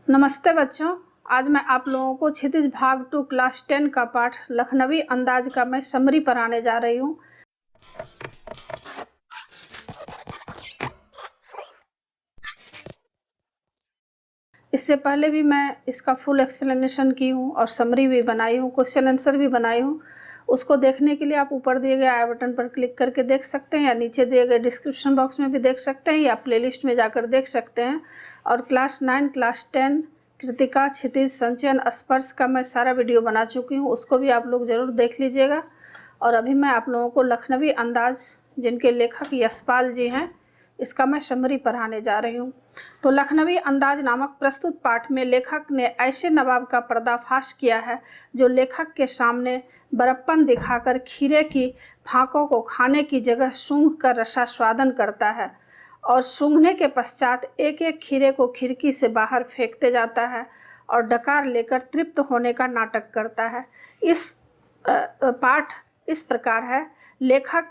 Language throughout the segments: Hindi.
नमस्ते बच्चों, आज मैं आप लोगों को क्षितिज भाग 2 क्लास 10 का पाठ लखनवी अंदाज का मैं समरी पढ़ाने जा रही हूँ। इससे पहले भी मैं इसका फुल एक्सप्लेनेशन की हूँ और समरी भी बनाई हूँ, क्वेश्चन आंसर भी बनाई हूँ। उसको देखने के लिए आप ऊपर दिए गए आई बटन पर क्लिक करके देख सकते हैं या नीचे दिए गए डिस्क्रिप्शन बॉक्स में भी देख सकते हैं या प्लेलिस्ट में जाकर देख सकते हैं। और क्लास 9, क्लास 10 कृतिका, क्षितिज, संचयन, स्पर्श का मैं सारा वीडियो बना चुकी हूँ, उसको भी आप लोग ज़रूर देख लीजिएगा। और अभी मैं आप लोगों को लखनवी अंदाज, जिनके लेखक यशपाल जी हैं, इसका मैं समरी पढ़ाने जा रही हूँ। तो लखनवी अंदाज नामक प्रस्तुत पाठ में लेखक ने ऐसे नवाब का पर्दाफाश किया है जो लेखक के सामने बड़प्पन दिखाकर खीरे की फांकों को खाने की जगह सूंघ कर रसास्वादन करता है और सूंघने के पश्चात एक एक खीरे को खिड़की से बाहर फेंकते जाता है और डकार लेकर तृप्त होने का नाटक करता है। इस पाठ इस प्रकार है। लेखक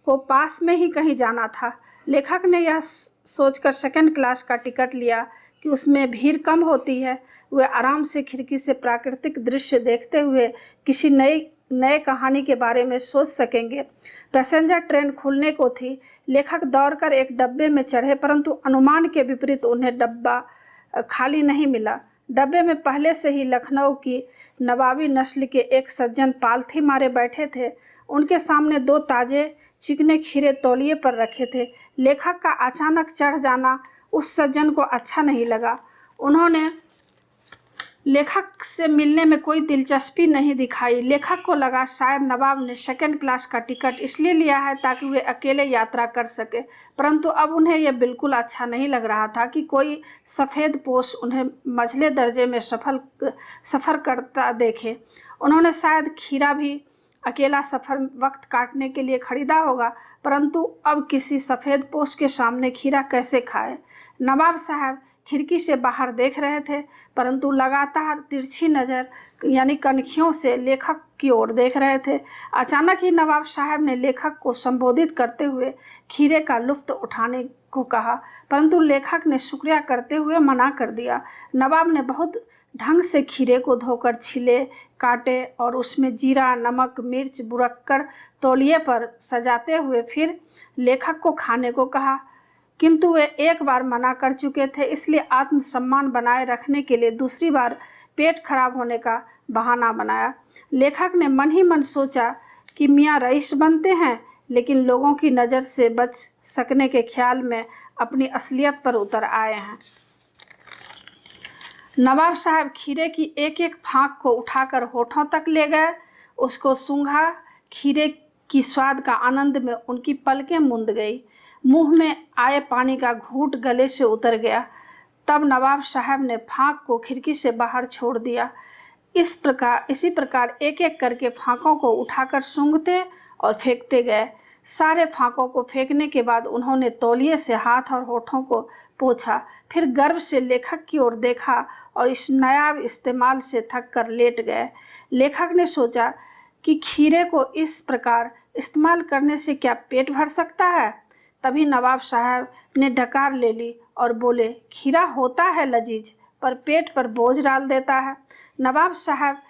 को पास में ही कहीं जाना था। लेखक ने यह सोचकर सेकंड क्लास का टिकट लिया कि उसमें भीड़ कम होती है। वे आराम से खिड़की से प्राकृतिक दृश्य देखते हुए किसी नए कहानी के बारे में सोच सकेंगे। पैसेंजर ट्रेन खुलने को थी। लेखक दौड़कर एक डब्बे में चढ़े, परंतु अनुमान के विपरीत उन्हें डब्बा खाली नहीं मिला। डब्बे में पहले से ही लखनऊ की नवाबी नस्ल के एक सज्जन पालथी मारे बैठे थे। उनके सामने 2 ताजे चिकने खीरे तौलिए पर रखे थे। लेखक का अचानक चढ़ जाना उस सज्जन को अच्छा नहीं लगा। उन्होंने लेखक से मिलने में कोई दिलचस्पी नहीं दिखाई। लेखक को लगा शायद नवाब ने सेकंड क्लास का टिकट इसलिए लिया है ताकि वे अकेले यात्रा कर सके, परंतु अब उन्हें यह बिल्कुल अच्छा नहीं लग रहा था कि कोई सफ़ेद पोश उन्हें मझले दर्जे में सफ़र करता देखे। उन्होंने शायद खीरा भी अकेला सफ़र वक्त काटने के लिए खरीदा होगा, परंतु अब किसी सफ़ेद पोश के सामने खीरा कैसे खाए। नवाब साहब खिड़की से बाहर देख रहे थे, परंतु लगातार तिरछी नज़र यानी कनखियों से लेखक की ओर देख रहे थे। अचानक ही नवाब साहब ने लेखक को संबोधित करते हुए खीरे का लुत्फ़ उठाने को कहा, परंतु लेखक ने शुक्रिया करते हुए मना कर दिया। नवाब ने बहुत ढंग से खीरे को धोकर छीले, काटे और उसमें जीरा, नमक, मिर्च बुरककर तौलिए पर सजाते हुए फिर लेखक को खाने को कहा, किंतु वे एक बार मना कर चुके थे, इसलिए आत्मसम्मान बनाए रखने के लिए दूसरी बार पेट खराब होने का बहाना बनाया। लेखक ने मन ही मन सोचा कि मियाँ रईस बनते हैं, लेकिन लोगों की नज़र से बच सकने के ख्याल में अपनी असलियत पर उतर आए हैं। नवाब साहब खीरे की एक एक फांक को उठाकर होठों तक ले गए, उसको सूंघा। खीरे की स्वाद का आनंद में उनकी पलकें मूंद गई। मुंह में आए पानी का घूंट गले से उतर गया। तब नवाब साहब ने फांक को खिड़की से बाहर छोड़ दिया। इसी प्रकार एक एक करके फांकों को उठाकर सूंघते और फेंकते गए। सारे फांकों को फेंकने के बाद उन्होंने तौलिए से हाथ और होठों को पोंछा, फिर गर्व से लेखक की ओर देखा और इस नायाब इस्तेमाल से थक कर लेट गए। लेखक ने सोचा कि खीरे को इस प्रकार इस्तेमाल करने से क्या पेट भर सकता है। तभी नवाब साहब ने डकार ले ली और बोले, खीरा होता है लजीज, पर पेट पर बोझ डाल देता है। नवाब साहब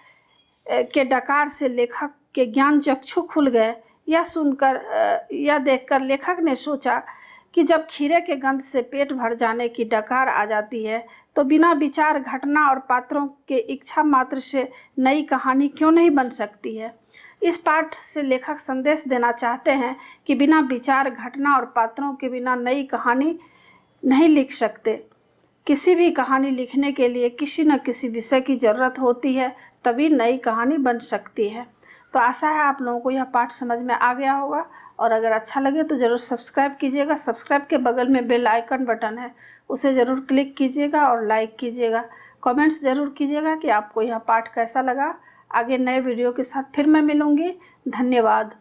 के डकार से लेखक के ज्ञान चक्षु खुल गए। यह देखकर लेखक ने सोचा कि जब खीरे के गंध से पेट भर जाने की डकार आ जाती है, तो बिना विचार, घटना और पात्रों के इच्छा मात्र से नई कहानी क्यों नहीं बन सकती है। इस पाठ से लेखक संदेश देना चाहते हैं कि बिना विचार, घटना और पात्रों के बिना नई कहानी नहीं लिख सकते। किसी भी कहानी लिखने के लिए किसी न किसी विषय की ज़रूरत होती है, तभी नई कहानी बन सकती है। तो आशा है आप लोगों को यह पाठ समझ में आ गया होगा, और अगर अच्छा लगे तो ज़रूर सब्सक्राइब कीजिएगा। सब्सक्राइब के बगल में बेल आइकन बटन है, उसे ज़रूर क्लिक कीजिएगा और लाइक कीजिएगा। कमेंट्स ज़रूर कीजिएगा कि आपको यह पाठ कैसा लगा। आगे नए वीडियो के साथ फिर मैं मिलूँगी। धन्यवाद।